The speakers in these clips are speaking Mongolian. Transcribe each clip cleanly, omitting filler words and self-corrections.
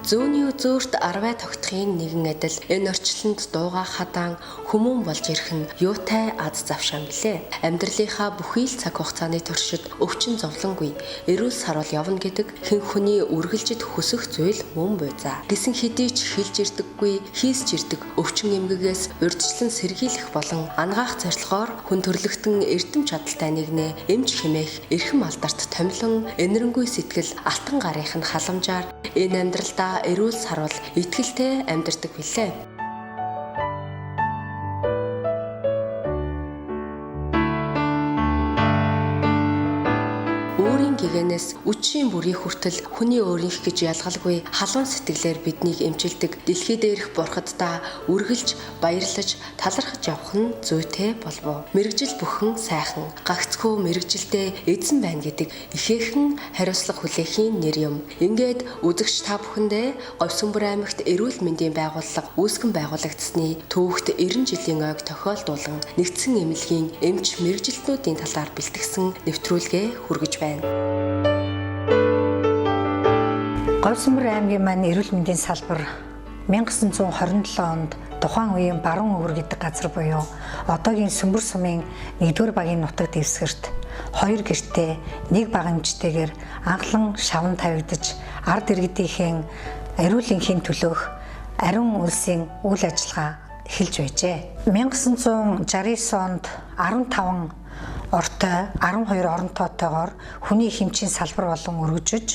Зүүнний үзүүрт арвай тогтохын нэгэн адил энэ орчлонд дууга хадаан хүмүүн болж ирэх нь юутай аз завшаан билээ. Амьдралынхаа бүхий л цаг хугацааны туршид өвчин зовлонгүй эрүүл сарвал явна гэдэг хэн хүний үргэлжид хүсэх зүйл мөн буйзаа. Гэсэн хэдий ч хилж ирдэггүй, хийсч ирдэг өвчин эмгэгээс урьдчилан сэргийлэх болон ангаах зорилгоор хүн төрлөختөн эрдэм чадaltaй нэгнээ эмч хэмээх эрхэм алдарт томилон энэрэнгүй сэтгэл алтан гарынх нь халамжаар энэ амьдралдаа эрүүл сарвал итгэлтэй амьдардаг билээ. Гэгэнээс үчийн бүрийн хүртэл хүний өөрийнх гэж ялгалгүй халуун сэтгэлээр биднийг эмчилдэг дэлхий дээрх бурхаддаа үргэлж баярлаж талархаж явах нь зүйтэй болов. Мэргэжил бүхэн сайхан, гагцхүү мэргэжилтэй эзэн байна гэдэг ихээхэн хариуцлага хүлээхийн нэр юм. Ингээд үзэгч та бүхэндээ Говьсүмбэр аймагт эрүүл мэндийн байгууллага үүсгэн байгуулагдсны түүхт 90 жилийн ойг тохиолдуулан Нэгдсэн эмнэлэгийн эмч мэргэжилтнүүдийн талаар бэлтгэсэн нэвтрүүлгээ хүргэж байна. Говьсүмбэр аймгийн маань эрүүл мэндийн салбар 1927 онд тухайн үеийн баруун өвөр гэдэг газар буюу одоогийн Сүмбэр сумын 1-р багийн нутаг дэвсгэрт 2 гэртээ 1 бага эмчтэйгээр анхлан шавн тавигдаж ард иргэдийнхэн эрүүлэнхийн төлөөх ариун улсын үйл ажиллагаа эхэлж байжээ. 1969 онд 15 ортой 12 оронтоотойгоор хүний хэмжийн салбар болон өргөжөж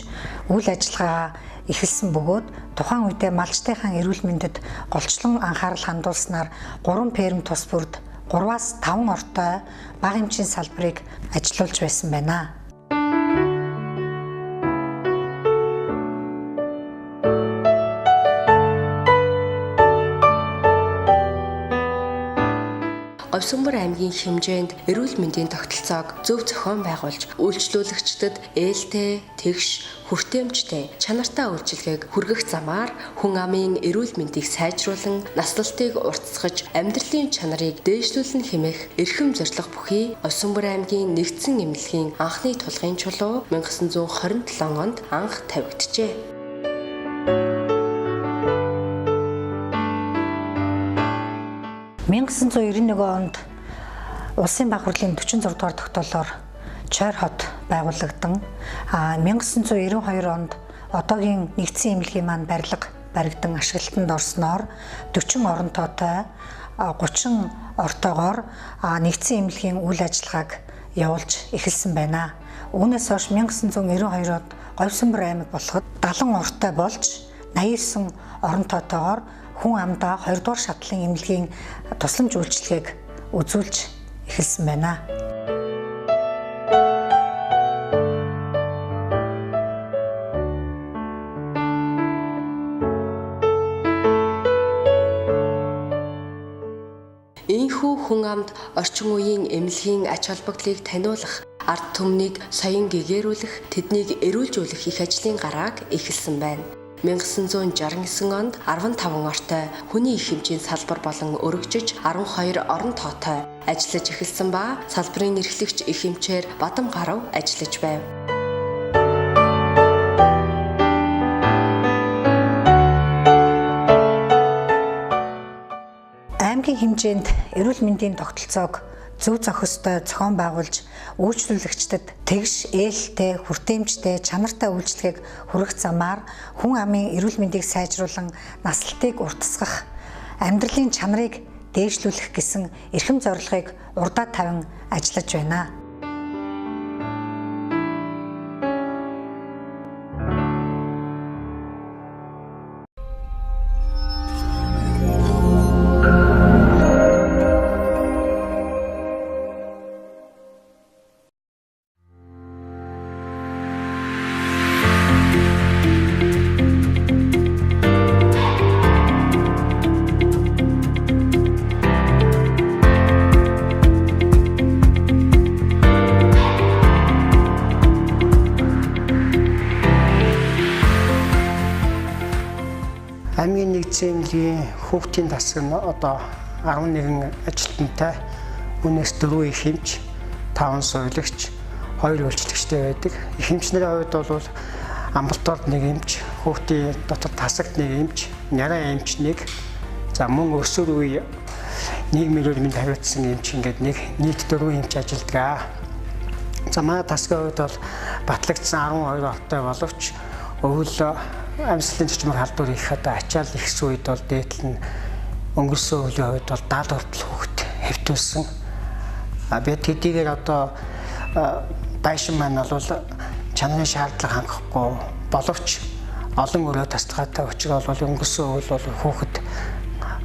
үйл ажиллагаа эхэлсэн бөгөөд тухайн үедээ малчтайхан эрүүл мэндэд голчлон анхаарал хандуулснаар 3 ферм тус бүрд 3-аас 5 ортой бага эмчийн салбарыг ажилуулж байсан байна. Говьсүмбэр аймгийн хэмжээнд эрүүл мэндийн тогтолцоог зөв зохион байгуулж, үйлчлүүлэгчдэд ээлтэй, тэгш, хүртээмжтэй, чанартай үйлчилгээг хүргэх замаар хүн амын эрүүл мэндийг сайжруулан, наслалтыг уртасгаж, амьдралын чанарыг дээшлүүлэн хэмээх эрхэм зорилго бүхий Говьсүмбэр аймгийн Нэгдсэн эмнэлэгийн анхны тулгын чулуу 1927 онд анх тавигджээ. 1991 онд Улсын баг хурлын 46 дугаар тогтоолоор Чойр хот байгуулагдсан. 1992 онд одоогийн Нэгдсэн эмнэлгийн маань баригдан ашиглалтанд орсноор 40 оронтоотой 30 ортоогоор Нэгдсэн эмнэлгийн үйл ажиллагааг явуулж эхэлсэн байна. Үүнээс хойш 1992 онд Говьсүмбэр аймаг болоход 70 ортой болж 89 оронтоотойгоор хүн амдаа 2 дугаар шатлын эмнэлгийн тусламж үйлчилгээг үзүүлж эхэлсэн байна. Ийхүү хүн амд орчин үеийн эмнэлгийн ач холбогдлыг таниулах, ард түмнийг соён гэгээрүүлэх, тэднийг эрүүлжүүлэх их ажлын гарааг эхэлсэн байна. 1969 онд 15 ортой хүний их хэмжээний салбар болон өргөжөж 12 орон тоотой ажиллаж эхэлсэн ба салбарын эрхлэгч их хэмжээр бадам гарав ажиллаж байв. Аймгийн хэмжээнд эрүүл мэндийн тогтолцоог зөв зохистой зохион байгуулж үйлчлүүлэгчдэд тэгш ээлтэй, хүртээмжтэй, чанартай үйлчлэгийг хүргэх замаар хүн амын эрүүл мэндийг сайжруулан наслалтыг уртасгах, амьдралын чанарыг дээшлүүлэх гэсэн эрхэм зорилгыг урдаа тавин ажиллаж байна. Аймгийн Нэгдсэн эмнэлгийн хүүхдийн тасаг нь одоо 11 ажилтнтай, үнээс 4 их эмч, 5 сувилагч, 2 үйлчлэгчтэй байдаг. Их эмчнэрийн хувьд бол амбулаторид нэг эмч, хүүхдийн дотор тасагт нэг эмч, няраа эмч нэг. За мөн өсвөр үе нийгмийн эрүүл мэнд хариуцсан эмч ингээд нэг нийт 4 эмч ажилладаг. За манай тасгийн хувьд бол батлагдсан 12 ортой боловч өвөл амьсгалын зочмор халдвар их одоо ачаал ихс үед бол дээдл нь өнгөрсөн өвлийн хувьд бол 70 хүртэл хүүхэд хэвтүүлсэн. Би тэдгээр одоо байшин маань бол чанарын шаардлага хангахгүй боловч олон өрөө тасалгаатай учраас бол өнгөрсөн өвөл бол хүүхэд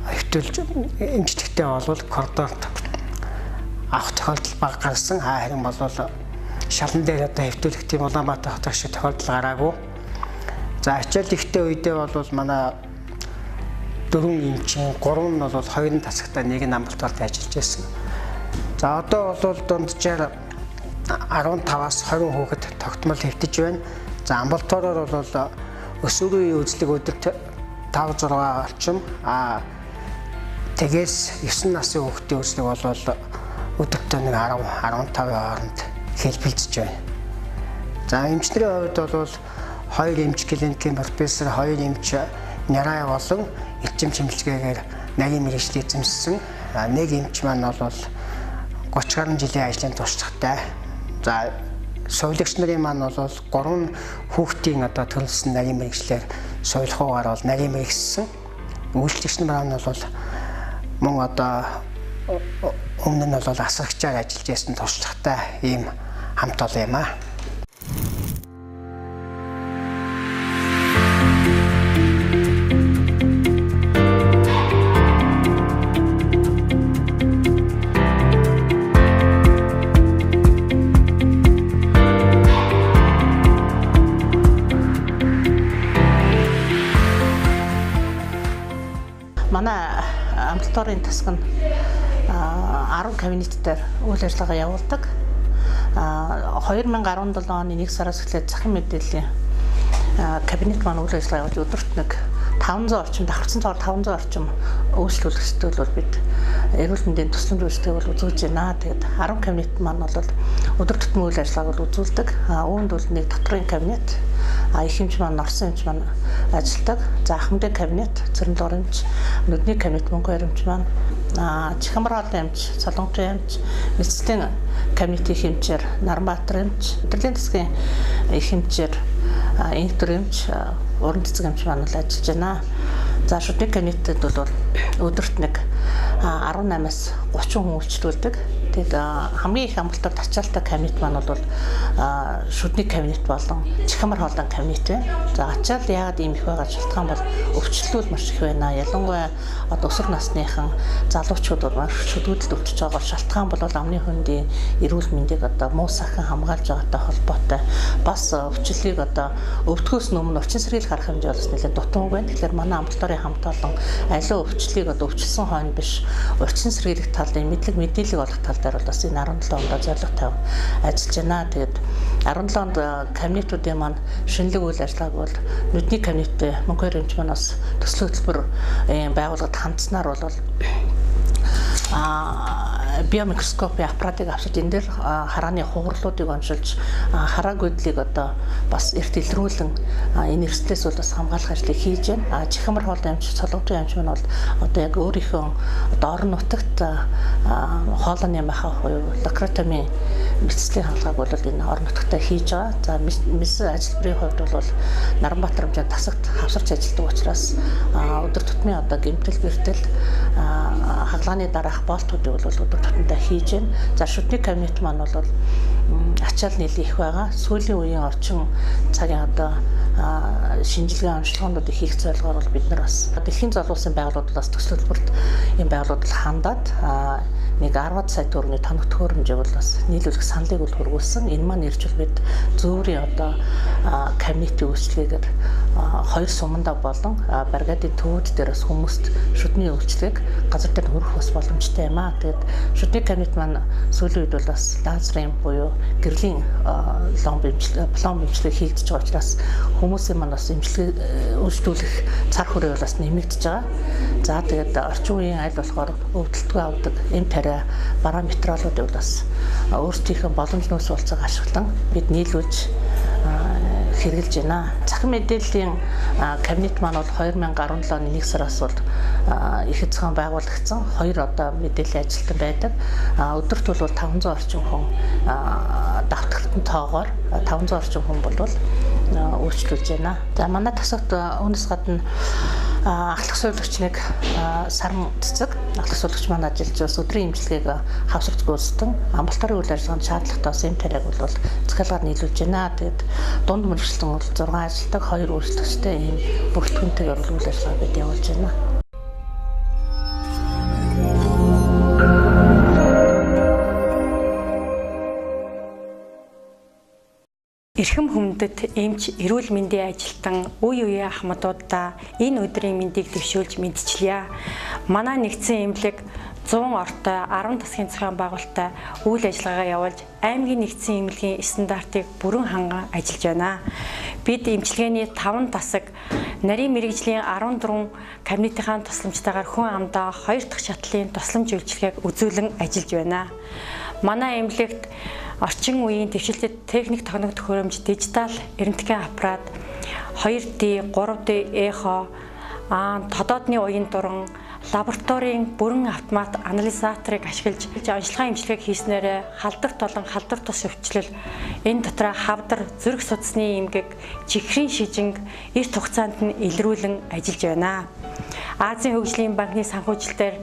хэвтүүлж эмчтэгтэй бол коридорт авах тохиолдол бага гарсан. Харин бол шалан дээр одоо хэвтүүлэх тийм Улаанбаатар хотын шиг тохиолдол гараагүй. За ачаал ихтэй үедээ бол манай 4 эмчийн 3 нь бол 2 тасагтай 1 амбулаторид ажиллаж байсан. За одоо бол дунджаар 15-аас 20 хүүхэд тогтмол хэвтэж байна. За амбулатороор бол өсвөрийн үзлэг өдөрт 5-6 орчим тэгээс 9 насны хүүхдийн үзлэг бол өдөрт нэг 10-15 хооронд хэлбэлцэж байна. За эмчнэрийн хувьд бол 2 эмч клиникийн профессор, 2 эмч няраа болон эрчим чимэлцгээгээр нарийн мэргэжлийг эзэмшсэн. Нэг эмч маань бол 30 гаруй жилийн ажлын туршлагатай. За сувилагч нарын маань бол 3 хүүхдийн одоо төрөлсөн нарийн мэргэжлэр сувилахуугаар бол нарийн мэргэжсэн. Үйлчлэгч нар маань бол мөн одоо өмнө нь бол асрагчаар ажиллаж байсан туршлагатай ийм хамт олон юм аа. Манай амбулаторийн тасаг нь 10 кабинетээр үйл ажиллагаа явуулдаг. 2017 оны 1 сараас эхлээд захин мэдээллийн кабинет маань үйл ажиллагаа явуулж өдөрт нэг 500 орчим давхарсан цоор 500 орчим үйлчлүүлэгчтэй бол бид эрүүл мэндийн тусламж үйлчлэгийг бол үзүүлж байна. Тэгээд 10 кабинет маань бол өдөр тутмын үйл ажиллагааг бол үзүүлдэг. Үүнд бол нэг доторын кабинет, их эмч маань, орсон эмч маань ажилладаг. За ахмадын кабинет, цэрэнлугар эмч, нүдний кабинет, мөнгө эмч маань, чихэмбар хоолны эмч, солонгочин эмч, Нэгдсэн кабинетийн эмчээр Наранбаатар эмч, өдрлийн засгийн их эмчээр инктор эмч, уран цэцэг эмч маань л ажиллаж байна. За шүдний кабинетэд бол өдөрт нэг 18-аас 30 хүн үйлчлүүлдэг. Тэгээд хамгийн их амбулаторид ачаалтай кабинет маань бол шүдний кабинет болон чихэмбар хоолны кабинет байна. За ачаал яагаад ийм их байгаа шалтгаан бол өвчлөл маш их байна. Ялангуяа одоо өсвөр насныхан залуучууд бол маш шүдгүүдэд өвчөж байгаа шалтгаан бол амны хөндийн эрүүл мэндийг одоо муу сахин хамгаалж байгаатай холбоотой. Бас өвчлөлийг одоо өвдгөөс өмнө орчин сэргийлэх арга хэмжээ бол нэлээд дутуу байна. Тэгэхээр манай амбулаторийн хамт олон аливаа өвчлөлийг одоо өвчлсөн хойно биш орчин сэргийлэх талын мэдээлэл олох тал дээр бол бас энэ 17 онд зорилго тавь ажиллаж байна. Тэгээд 17 онд кабинетуудын маань шинэлэг үйл ажиллагааг бол нүдний кабинеттэй мөнгө эмч маань бас төсөл хөтөлбөр байгууллагад хандсанаар бол биомикроскопын аппаратыг авчиж энэ дээр харааны хугарлуудыг оншилж харааг гүйдлийг одоо бас эрт илрүүлэн энэ эрсдлээс бол бас хамгаалах ажлыг хийж байна. Чихэмбар хоолны эмч, солонгочин эмч маань бол одоо яг өөрийнхөө одоо орон нутагт хоолны махаа буюу лакротомийн мэдслийн хаалгааг бол энэ орон нутагтаа хийж байгаа. За мис ажилбарын хувьд бол Наранбаатар хэмжээнд тасагт хавсарч ажилладаг учраас өдөр тутмын одоо гэмтэл бэртэл хаалганы дараах болтуудыг бол өдөр тутамдаа хийж байна. За шүдний кабинет маань бол ачаал нийлээ их байгаа. Сүүлийн үеийн орчин цагийн одоо шинжилгээ онцлогоонууд их зорилгоор бол бид нар бас дэлхийн золиосын байгууллагууд бас төсөл хөтөлбөрт энэ байгууллагууд хандаад нэг 10 сая төгрөгийн тоног төхөөрөмжийг бол бас нийлүүлэх саналыг бол хургуулсан. Энэ маань ирж бид зөөврийн одоо кабинетийн үйлчлэгээр 2 суманда болон баригадын төвүүд дээр бас хүмүүст шүдний үйлчлэгийг газар дээр хөрөх бас боломжтой юм аа. Тэгээд шүдний кабинет маань сүүлийн үед бол бас лазерын буюу гэрлийн пломб эмчилгээ хийгдэж байгаа учраас хүмүүсийн маань бас эмчилгээ үйлчлүүлэх цар хүрээ бас нэмэгдэж байгаа. За тэгээд орчин үеийн аль болохоор өвдөлтгүй авдаг эм тариа параметролуудыг бас өөрсдийнхөө боломж нөөц уулзаг ашиглан бид нийлүүлж хэрэгжилж байна. Захын мэдээллийн кабинет маань бол 2017 оны 1 сараас бол ихэд зохион байгуулагдсан. 2 одоо мэдээллийн ажилтан байдаг. Өдөрт бол 500 орчим хүн давтагтан тоогоор 500 орчим хүн бол үйлчлүүлж байна. За манай тасагт үүнээс гадна ахлах суулгч нэг сарн цэцэг ахлах суулгч маань ажиллаж бас өдрийн имчилгээг хавсагч гүйцэтгэн амбулаторын үйл ажиллагаанд шаардлагатай бас эм тариаг бол захиалгаар нийлүүлж байна. Тэгээд дунд мөрөгчлөлтөн бол 6 ажилтдаг 2 үйлчлэгчтэй ийм бүрэлдэхүүнтэйгээр үйл ажиллагаа бид явуулж байна. Эрхэм хүндэт эмч эрүүл мэндийн ажилтан үе үе ахмадуудаа энэ өдрийн мэндийг дэвшүүлж мэдчилье. Манай нэгдсэн эмнэлэг 100 ортой 10 тасгийн зохион байгуулалттай үйл ажиллагаагаа явуулж аймгийн нэгдсэн эмнэлгийн стандартыг бүрэн ханган ажиллаж байна. Бид эмчилгээний 5 тасаг нарийн мэрэгжлийн 14 кабинетийн тусламжтайгаар хүн амдаа 2 дахь шатлалын тусламж үйлчилгээг үзүүлэн ажиллаж байна. Манай эмнэлэгт орчин үеийн дэвшилтэд техник тогтнох төхөөрөмж дижитал эрдэмтдийн аппарат 2D, 3D эхо, тодоодны уян дуран, лабораторийн бүрэн автомат анализаторыг ашиглаж онцлогын имчилгээг хийснээр халдварт болон халдвар тус өвчлөл, энэ дотор хавдар, зүрх судасны эмгэг, чихрийн шижинг эрт хугацаанд нь илрүүлэн ажиллаж байна. Азийн хөгжлийн банкны санхүүжилтээр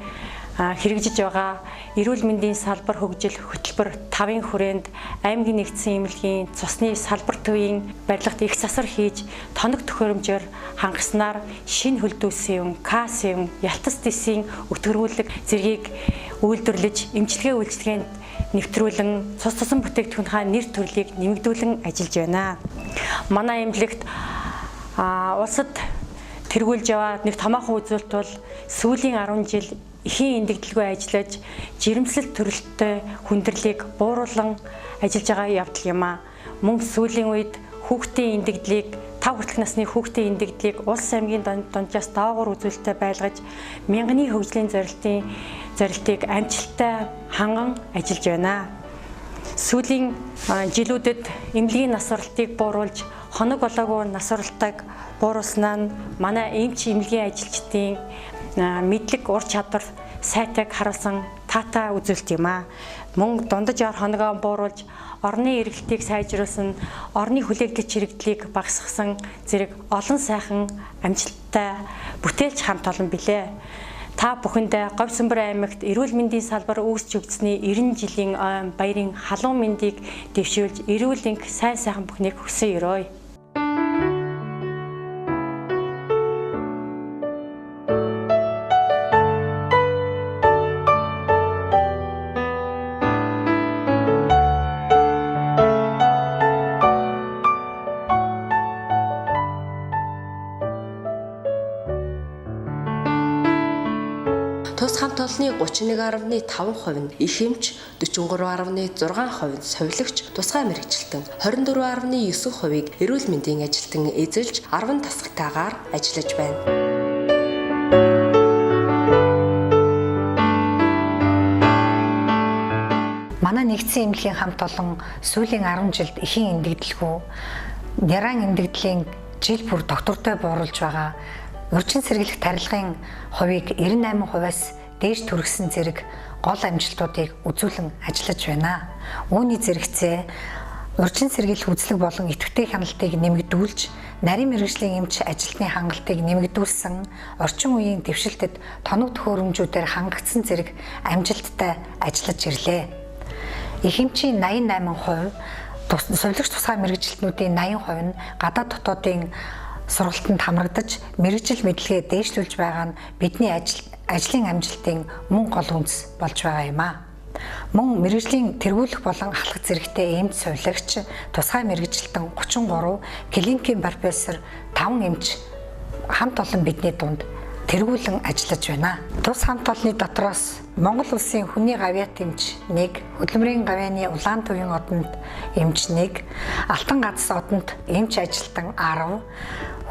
хэрэгжиж байгаа эрүүл мэндийн салбар хөгжил хөтөлбөр 5-ын хүрээнд аймгийн нэгдсэн эмнэлгийн цусны салбар төвийн барилгад их засар хийж тоног төхөөрөмжөөр хангаснаар шинэ хөлдөөсөн К7 ялтас дисийн өтгөрүүлэг зэргийг үйлдвэрлэж эмчилгээ үйлчилгээнд нэвтрүүлэн цус тусан бүтээгдэхүүнийхээ нэр төрлийг нэмэгдүүлэн ажиллаж байна. Манай эмнэлэгт улсад тэргүүлж яваад нэг томоохон үзүүлэлт бол сүүлийн 10 жил эхийн эндэгдэлгүй ажиллаж жирэмслэл төрөлттэй хүндрэлийг бууруулан ажиллаж байгаа явдал юм а. Мөн сүүлийн үед хүүхдийн эндэгдлийг 5 хүртэлх насны хүүхдийн эндэгдлийг улс аймгийн дунджаас доогуур үзүүлэлттэй байлгаж мянганы хөгжлийн зорилтыг амжилттай ханган ажиллаж байна. Сүүлийн жилүүдэд эмнэлгийн насварлтыг бууруулж хоног болоогүй насварлтыг бууруулснаа нь манай эмч эмнэлгийн ажилчдын мэдлэг ур чадвар сайтыг харуулсан таатай үзүүлэлт юм а. Мөн дундаж ор хоногоо бууруулж орны эргэлтийг сайжруулсан, орны хүлээлгэж чирэгдлийг багасгасан зэрэг олон сайхан амжилттай бүтээлч хамт олон билээ. Та бүхэндээ Говьсүмбэр аймагт эрүүл мэндийн салбар үүсч өгдсөний 90 жилийн ойн баярын халуун мэндийг дэвшүүлж эрүүл энх сайн сайхан бүхнийг хүсэн өрөөе. Тус хамт олонны 31.5% нь их эмч, 43.6% нь совилогч, тусгай мэргэжилтэн, 24.9%-ийг эрүүл мэндийн ажилтан эзэлж 10 тасгатайгаар ажиллаж байна. Манай нэгдсэн эмнэлгийн хамт олон сүүлийн 10 жилд эхийн эндэгдэлгүй няран эндэгдлийн жил бүр доктортой бууруулж байгаа. Урьдчилан сэргийлэх тарилгын хувийг 98%-аас дээш төргсөн зэрэг гол амжилтуудыг үзүүлэн ажиллаж байна. Үүний зэрэгцээ урьдчилан сэргийлэх үзлэг болон идэвхтэй хяналтыг нэмэгдүүлж, нарийн мэргэжлийн эмч ажилтны хангалтыг нэмэгдүүлсэн, орчин үеийн дэвшилтэд тоног төхөөрөмжүүдээр хангагдсан зэрэг амжилттай ажиллаж ирлээ. Их эмчийн 88%, совилогч тусгай мэргэжилтнүүдийн 80% нь гадаад дотоодын сургалтанд хамрагдаж мэргэжил мэдлэгээ дээшлүүлж байгаа нь бидний ажлын амжилтын мөн гол үндэс болж байгаа юм а. Мөн мэргэжлийн тэргүүлэх болон халах зэрэгтэй эмч совилогч, тусгай мэргэжилтэн 33, клиникийн профессор 5 эмч хамт олон бидний дунд тэргүүлэн ажиллаж байна. Тус хамт олонны дотроос Монгол улсын хүний гавьяат эмч 1, хөдөлмөрийн гавьяаны улаан төвийн одонд эмч 1, алтан гац одонд эмч ажилтан 10,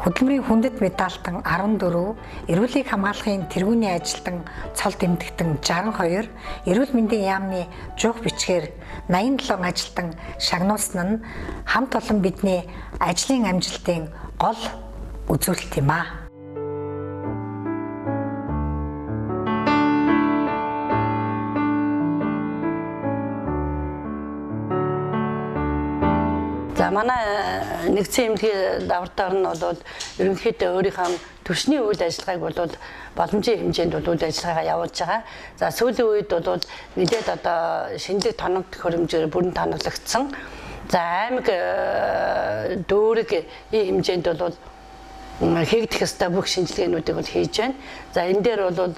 Хөдөлмөрийн хүндэт медальтан 14, эрүүлгийг хамгаалахын тэргүүний ажилтан цол тэмдэгтэн 62, эрүүл мэндийн яамны жуух бичгээр 87 ажилтан шагнуулсан нь хамт олон бидний ажлын амжилтын гол үзүүлэлт юм аа. За манай нэгдсэн эмнэлгийн давартаар нь бол ерөнхийдөө өөрийнхөө түвшний үйл ажиллагааг бол боломжийн хэмжээнд үйл ажиллагаагаа явуулж байгаа. За сүүлийн үед бол нэлээд одоо шинэлэг тоног хөрөмжөөр бүрэн тоноглогдсон. За аймаг дүүрэг ийм хэмжээнд бол хийгдэх ёстой бүх шинжилгээнүүдийг бол хийж байна. За энэ дээр бол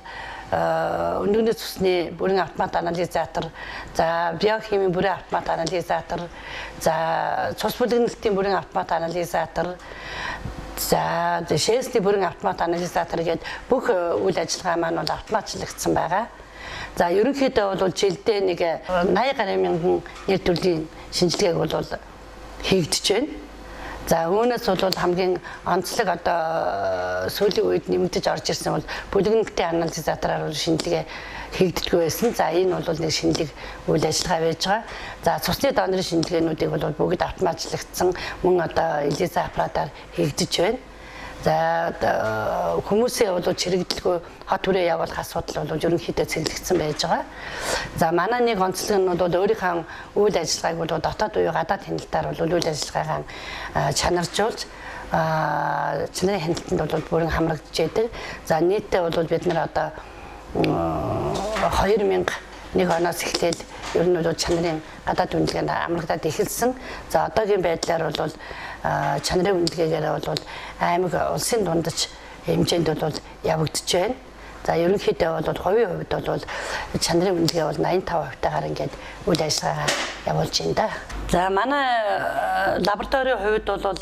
өнөөдрийн цусны бүрэн автомат анализатор, за биохимийн бүрэн автомат анализатор, за цус бүлэгнэлтийн бүрэн автомат анализатор, за шээсний бүрэн автомат анализатор гэдэг бүх үйл ажиллагаа маань бол автоматчлагдсан байгаа. За ерөнхийдөө бол жилдээ нэг 80 гаруй мянган нэр төрлийн шинжилгээг бол хийгдэж байна. За үүнээс бол хамгийн онцлог одоо сүүлийн үед нэмэгдэж орж ирсэн бол бүлэгнэлтийн анализатораар шинжилгээ хийгддэггүй байсан. За энэ бол нэг шинэлэг үйл ажиллагаа байж байгаа. За цусны донорын шинжилгээнүүдийг бол бүгд автоматчлагдсан мөн одоо элиза аппаратаар хийгдэж байна. За хүмүүсээ бол чирэгдэлгүй хот хүрээ явуулах асуудал бол ерөнхийдөө цэглэгдсэн байж байгаа. За манай нэг онцлог нь бол өөрийнхөө үйл ажиллагааг бол дотоод буюу гадаад хяналтаар бол үйл ажиллагаагаа чанаржуулж чанарын хяналтанд бол бүрэн хамрагдж байдаг. За нийтдээ бол бид нар одоо 2001 оноос эхлээл ер нь бол чанарын гадаад үнэлгээнд амрагдаад эхэлсэн. За одоогийн байдлаар бол чанарын үнэлгээгээр бол аймаг улсын дундаж хэмжээнд бол явагдаж байна. За ерөнхийдөө бол хувийн хувьд бол чанарын үнэлгээ бол 85%-тайгаар ингээд үйл ажиллагаа явуулж байна да. За манай лабораторийн хувьд бол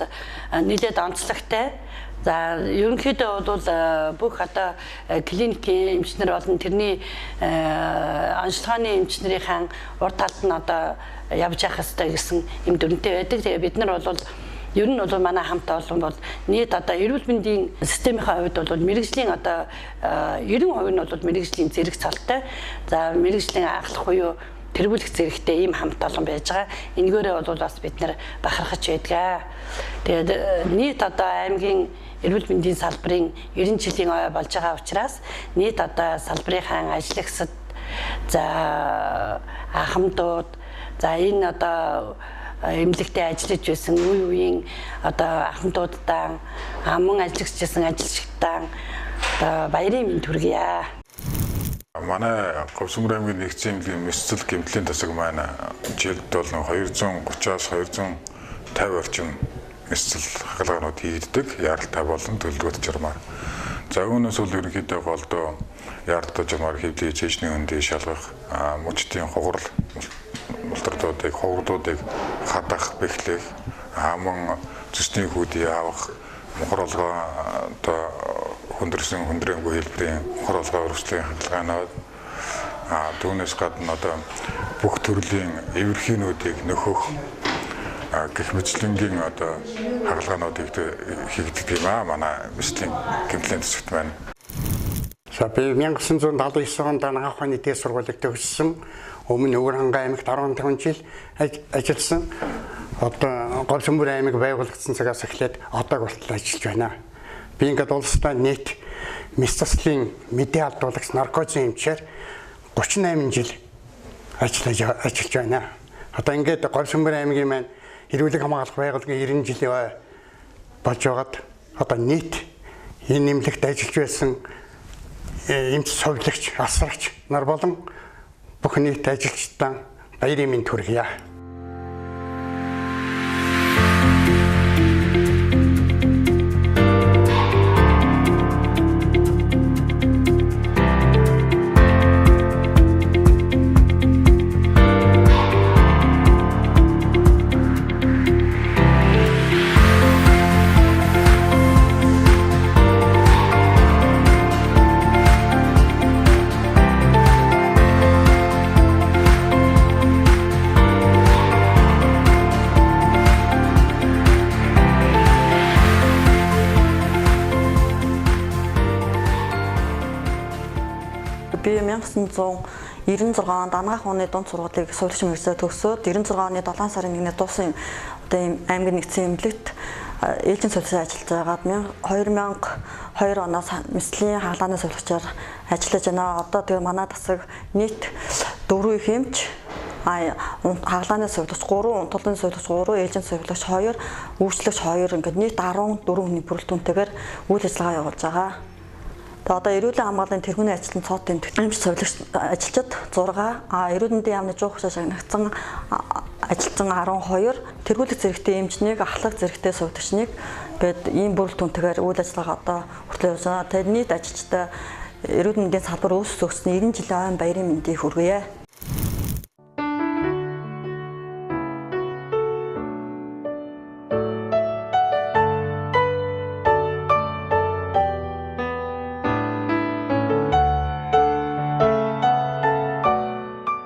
нэлээд онцлогтой. За ерөнхийдөө бол бүх одоо клиникийн эмчнэр болон тэрний онцлогооны эмчнэрийн урд талд нь одоо явж явах хэрэгтэй гэсэн юм дүрмтэй байдаг. Тэгээ бид нар бол ер нь бол манай хамт олон бол нийт одоо эрүүл мэндийн системийн хувьд бол мэрэгжлийн одоо 90% нь бол мэрэгжлийн зэрэг цолтой. За мэрэгжлийн анхлах буюу тэргүүлэх зэрэгтэй ийм хамт олон байж байгаа. Энэгээрээ бол бас бид нар бахархаж байдаг. Тэгээд нийт одоо аймгийн эрүүл мэндийн салбарын 90 жилийн ой болж байгаа учраас нийт одоо салбарынхаа ажлагсад за ахмадууд за энэ одоо эмнэлэгтээ ажиллаж байсан үе үеийн одоо ахмадуудаа мөн ажиллаж байсан ажилчдаа одоо баярын мэнд хүргье. Манай Говьсүмбэр аймгийн нэгдсэн эмнэлгийн мэсцэл гэмтлийн тасаг маань жилд бол 230-аас 250 орчим мэсцэл хагалгаанууд хийгддэг. Яралтай болон төлөвлөгөөт журмаар. За үүнээс бол ерөнхийдөө голдоо яралтай журмаар хэвлээ чэжний хөндий шалгах, мөчтийн хугарал ховгордуудыг хадах, бэхлэх, мөн цэсний хүүдийг авах, мухар олгоо одоо хүндэрсэн хүндрэнгүй хэлбэрийн мухар олгоо өрсөлдөлийн хагалгаанууд түүнээс гадна одоо бүх төрлийн эвэрхийнүүдийг нөхөх гэх мэтлэнгийн одоо хагалгаануудыг хийгддэг юм аа манай мэслийн гэмтлийн төсөвт байна. За би 1979 онд анх ухааны дээд сургуулийг төгссөн. Өмнө Өвөрхангай аймагт 15 жил ажилласан. Одоо Говьсүмбэр аймаг байгуулагдсан цагаас эхлээд одоо хүртэл ажиллаж байна. Би ингээд улстай нийт мэс заслын мэдээ алдуулагч наркотикийн эмчээр 38 жил ажиллаж байна. Одоо ингээд Говьсүмбэр аймгийн маань эрүүлэг хамгаалах байгууллагын 90 жилийн болж байгаад одоо нийт энэ нэмлэгт ажиллаж байсан эмч совилогч, асрагч нар болон бүх нийт ажилчдаа баярын мэнд хүргье. Би 1996 онд анагаах оны дунд сургуулийг сувилагч мэргэжээр төгсөөд 96 оны 7 сарын 1-нд дууссан одоо ийм аймгийн нэгдсэн эмнэлэгт ээлжийн сувилагчаар ажиллаж байгаад 2002 оноос мэслийн хаалгааны сувилагчаар ажиллаж байна. Одоо тэгээ манай тасаг нийт 4 их эмч, хаалгааны сувилагч 3, унтлагын сувилагч 3, ээлжийн сувилагч 2, үйлчлэгч 2 ингээд нийт 14 хүний бүрэлдэхүүнтэйгээр үйл ажиллагаа явуулж байгаа. Тэгээ одоо эрүүлийн хамгааллын тэргүүний ажилтны цоод тэмдэг эмч сувилагч ажилчид 6, эрүүл мэндийн яамны жуух хушаа шагнагдсан ажилтсан 12, тэргүүлэх зэрэгтэй эмч 1, ахлах зэрэгтэй сувилагч 1 гээд ийм бүрэлдэхүүнтэйгээр үйл ажиллагаа одоо хүртэл явуулж байгаа. Тэгээд нийт ажилчтай эрүүл мэндийн салбар өсөж өгсөн 90 жилийн ойн баярын мэндийг хүргье.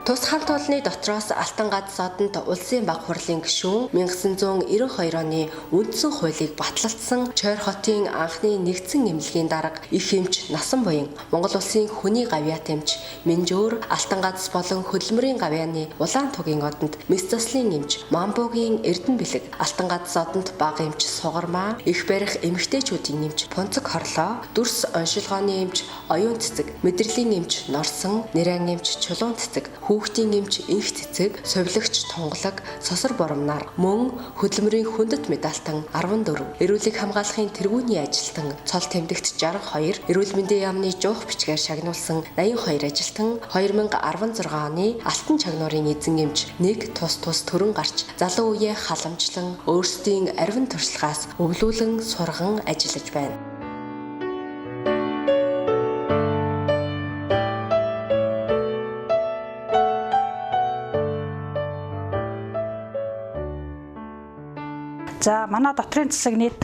Тус хамт олонны дотроос Алтан гад содонд улсын баг хурлын гишүүн 1992 оны үндсэн хуулийг батлалцсан Чойр хотын анхны нэгдсэн эмнэлэгийн дарга их эмч Насан буян Монгол улсын хүний гавьяат эмч Минжөөр Алтан гадс болон хөдөлмөрийн гавьяаны Улаан тугийн одонд мэс заслын эмч Мамбогийн Эрдэнэ бэлэг Алтан гадс содонд баг эмч Сугармаа их барих эмэгтэйчүүдийн эмч Пунцэг хорлоо дүрс оншилгооны эмч Оюун цэцэг мэдрэлийн эмч Норсон нэрэн эмч Чулуун цэцэг хүүхдийн эмч инх цэцэг, сувилагч тунгалаг, сосор боромнаар мөн хөдөлмөрийн хүндэт медальтан 14, эрүүлгийг хамгаалахын тэргүүний ажилтан цол тэмдэгт 62, эрүүл мэндийн яамны жуух бичгээр шагнуулсан 82 ажилтан 2016 оны алтан чагнуурын эзэн эмч 1 тус төрөн гарч залуу үеэ халамжлан өөрсдийн арвин туршлагаас өвлүүлэн сурган ажиллаж байна. За манай дотрын засаг нийт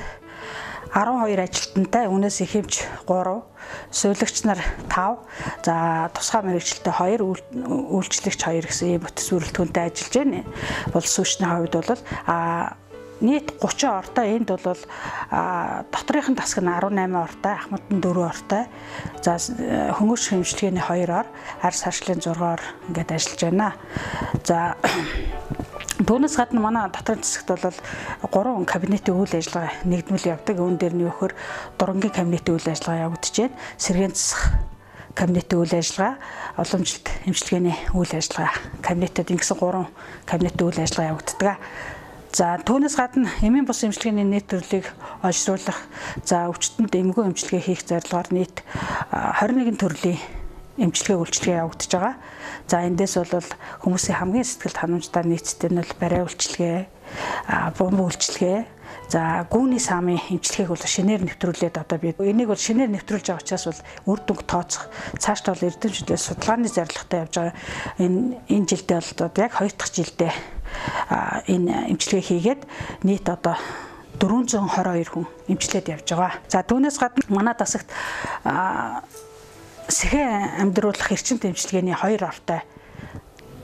12 ажилтнтай, үүнээс их эмч 3, сувилагч нар 5, за тусгай мэргэжилтэй 2, үйлчлэгч 2 гэсэн ийм бүтэц бүрэлдэхүүнтэй ажиллаж байна. Улс сүнчний хувьд бол нийт 30 ортой, энд бол доторынхын тасаг нь 18 ортой, ахмад нь 4 ортой. За хөнгөш хэмжлэгээний 2 ор, арьс харшлын 6 ор ингээд ажиллаж байна. За түүнээс гадна манай дотрын засагт бол 3 кабинетийн үйл ажиллагаа нэгдмэл явдаг. Үүн дээр нь өгөхөр дурангийн кабинетийн үйл ажиллагаа явагдаж байна. Сэргээн засах кабинетийн үйл ажиллагаа, уламжилт эмчилгээний үйл ажиллагаа кабинетад ингэсэн 3 кабинетийн үйл ажиллагаа явагддаг. За түүнээс гадна эмийн бус эмчилгээний нийт төрлийг олшруулах, за өвчтөнд эмгүү эмчилгээ хийх зорилгоор нийт 21 төрлийн эмчилгээ үйлчилгээ явагдаж байгаа. За эндээс бол хүмүүсийн хамгийн сэтгэлд ханамжтай нийцтэй нь бол барай үйлчилгээ, бомб үйлчилгээ, за гүүний саамын эмчилгээг бол шинээр нэвтрүүлээд одоо би энийг бол шинээр нэвтрүүлж байгаа учраас бол үр дүнг тооцох, цаашд бол эрдэмтдээ судалгааны зорилготой явж байгаа. Энэ жилдээ бол яг 2 дахь жилдээ энэ эмчилгээ хийгээд нийт одоо 422 хүн эмчлээд явж байгаа. За түүнээс гадна манай тасагт сэхэн амьдруулах эрчим эмчилгээний 2 ортой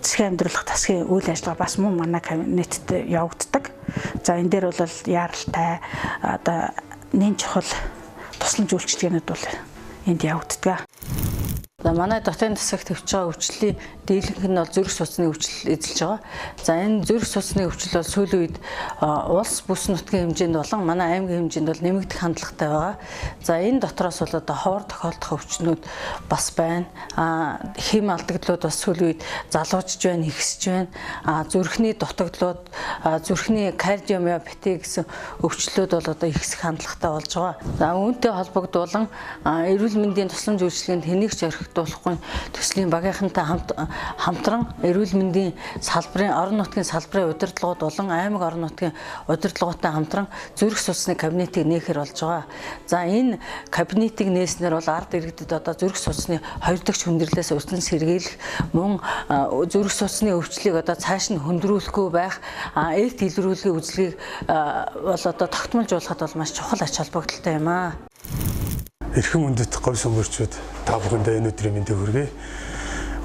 сэхэн амьдруулах тасгийн үйл ажиллагаа бас мөн манай кабинетд явагддаг. За энэ дээр бол яаралтай одоо нэн чухал тусламж үйлчилгээнүүд бол энд явагддаг. За манай дотын тасагт төвч байгаа өвчлөлийн дийлэнх нь бол зүрх судасны өвчл эзэлж байгаа. За энэ зүрх судасны өвчл бол сүүлийн үед улс бүс нутгийн хэмжээнд болон манай аймгийн хэмжээнд бол нэмэгдэх хандлагатай байгаа. За энэ дотроос бол одоо ховор тохиолдох өвчнүүд бас байна. Хэм алдагдлууд бас сүүлийн үед залуужж байна, ихсэж байна. Зүрхний дутагдлууд, зүрхний кардиомиопати гэсэн өвчлүүд бол одоо ихсэх хандлагатай болж байгаа. За үүнтэй холбогдуулан эрүүл мэндийн тусламж үйлчилгээнд хэнийг ч орхигдуулахгүй төслийн багийнхантай хамтран эрүүл мэндийн салбарын орон нутгийн салбарын удирдлагууд болон аймаг орон нутгийн удирдлагуудтай хамтран зүрх судасны кабинетийг нээхэр болж байгаа. За энэ кабинетийг нээснээр бол ард иргэдэд одоо зүрх судасны 2 дахь хүндрэлээс устан сэргийлэх мөн зүрх судасны өвчлийг одоо цааш нь хөндрүүлэхгүй байх эрт илрүүлгийн үзлэгийг бол одоо тогтмолжуулахад бол маш чухал ач холбогдолтой юм аа. Эрхэм үндэт Говьсүмбэрчүүд та бүхэндээ энэ өдрийн мэндийг хүргэе.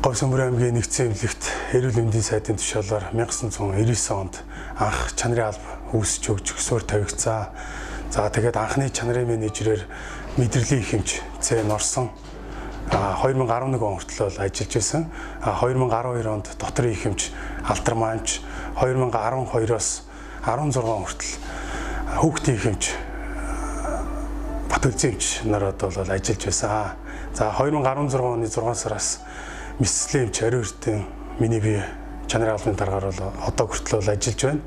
Говьсүмбэр аймгийн нэгдсэн эмнэлэгт эрүүл мэндийн сайдын тушаалаар 1999 онд анх чанарын алба үүсэж өгч өсвөр тавигдсан. За тэгээд анхны чанарын менежерээр мэдрэлийн их эмч Норсон 2011 он хүртэл бол ажиллаж байсан. 2012 онд дотрын их эмч алдармаамч, 2012-оос 16 хүртэл хүүхдийн их эмч Батөлзэмч нараад бол ажиллаж байсан. За 2016 оны 6 сараас мэслийн эмч ариун эрдэн миний бие чанарын албаны дараагаар бол одоо хүртэл бол ажиллаж байна.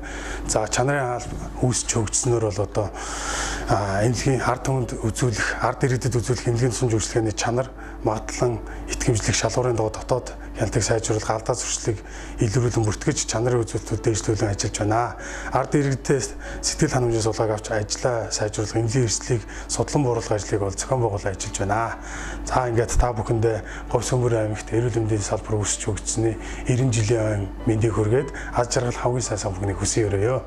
За чанарын алба үүсч хөгжснөөр бол одоо эмнэлгийн ард түмэнд үзүүлэх, ард иргэдэд үзүүлэх эмнэлгийн тусламж үйлчилгээний чанар, магадлан итгэмжлэх шалгуурын дагуу дотоод хяналтыг сайжруулах, алдаа зуршлыг илрүүлэн бүртгэж чанарын үзүүлэлтүүд дээшлүүлэн ажиллаж байна. Ард иргэдээс сэтгэл ханамжийн сулгааг авч ажиллаа сайжруулах, эмнэлгийн эрсдлийг судлан бууруулах ажлыг бол зохион байгуулан ажиллаж байна. За ингээд та бүхэндээ Говьсүмбэр аймагт эрүүл мэндийн салбар үүсч хөгжсөний 90 жилийн мэндийг хүргээд аз жаргал хамгийн сайн самбагныг хүсэн өрөөё.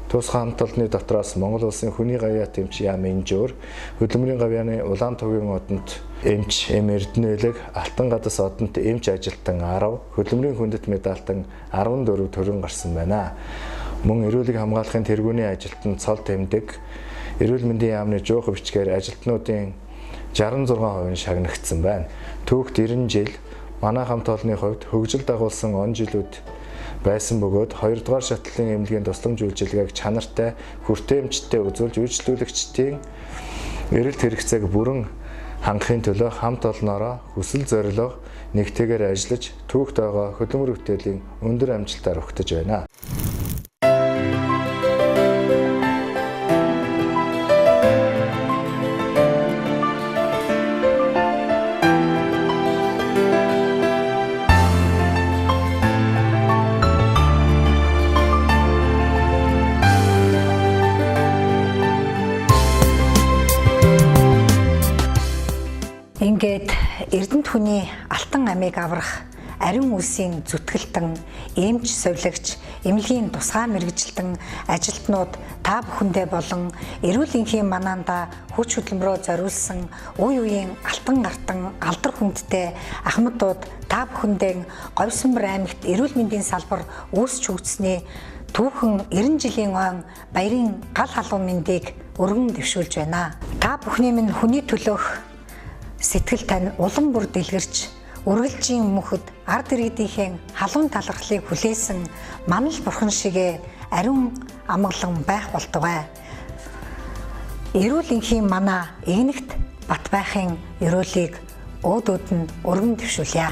Тус хамт олонны дотроос Монгол улсын хүний гавьяат эмч Яам Инжуур, хөдөлмөрийн гавьяаны Улаан тугийн одонд эмч Эм Эрдэнэлэг, Алтан гадас одонд эмч ажилтан 10, хөдөлмөрийн хүндэт медальтан 14 төрөн гарсан байна. Мөн эрүүлэг хамгаалахын тэргүүний ажилтан цол тэмдэг, эрүүл мэндийн яамны жуух бичгээр ажилтнуудын 66% нь шагнагдсан байна. Түүхт 90 жил манай хамт олонны хувьд хөгжил дагуулсан он жилүүд байсан бөгөөд 2 дугаар шатлалын эмнэлгийн тусламж үйлчилгээг чанартай, хүртээмжтэй үзүүлж үйлчлүүлэгчдийн эрэлт хэрэгцээг бүрэн хангахын төлөө хамт олноороо хүсэл зорилго нэгтэйгээр ажиллаж түүхт байгаа хөдөлмөр бүтээлийн өндөр амжилтаар өгтөж байна. Ингээд Эрдэнэт хүний алтан амийг аврах ариун үсийн зүтгэлтэн, эмч совилогч, эмнэлгийн тусгай мэргэжилтэн ажилтнууд та бүхэндээ болон эрүүл энхийн манаанда хүч хөдөлмөрөө зориулсан үе үеийн алтан гартан алдар хүндтэй ахмадууд та бүхэндээ Говьсүмбэр аймагт эрүүл мэндийн салбар үүсч хөгжсөний түүхэн 90 жилийн он баярын гал халуун мэндийг өргөн дэвшүүлж байна. Та бүхний минь хүний төлөөх сэтгэл тань улам бүр дэлгэрч үргэлжийн мөхөд ард иргэдийн халуун талархлыг хүлээсэн манал бурхан шигэ ариун амгалан байх болтугай. Эрүүл энхийн манаа игнэгт бат байхын өрөөлийг өөдөөд нь өргөн дэвшүүлье.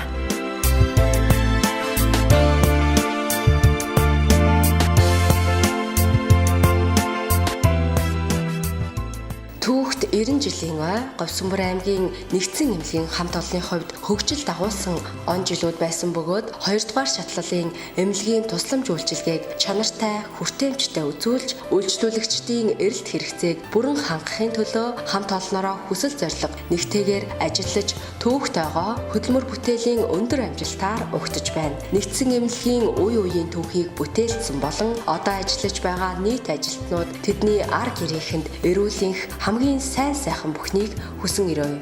Түүхт 90 жилийн ой Говьсүмбэр аймгийн Нэгдсэн эмнэлгийн хамт олонны хувьд хөгжил дагуулсан он жилүүд байсан бөгөөд 2 дугаар шатлалын эмнэлгийн тусламж үйлчилгээг чанартай, хүртээмжтэй үзүүлж, үйлчлүүлэгчдийн эрэлт хэрэгцээг бүрэн хангахын төлөө хамт олноороо хүсэл зорилго нэгтэйгээр ажиллаж түүхт байгаа хөдөлмөр бүтээлийн өндөр амжилтаар өгтөж байна. Нэгдсэн эмнэлгийн үе үеийн түүхийг бүтээлсэн болон одоо ажиллаж байгаа нийт ажилтнууд тэдний ар гэрээхэнд эрүүлэнх хамгийн сайн сайхан бүхнийг хүсэн өрөөе.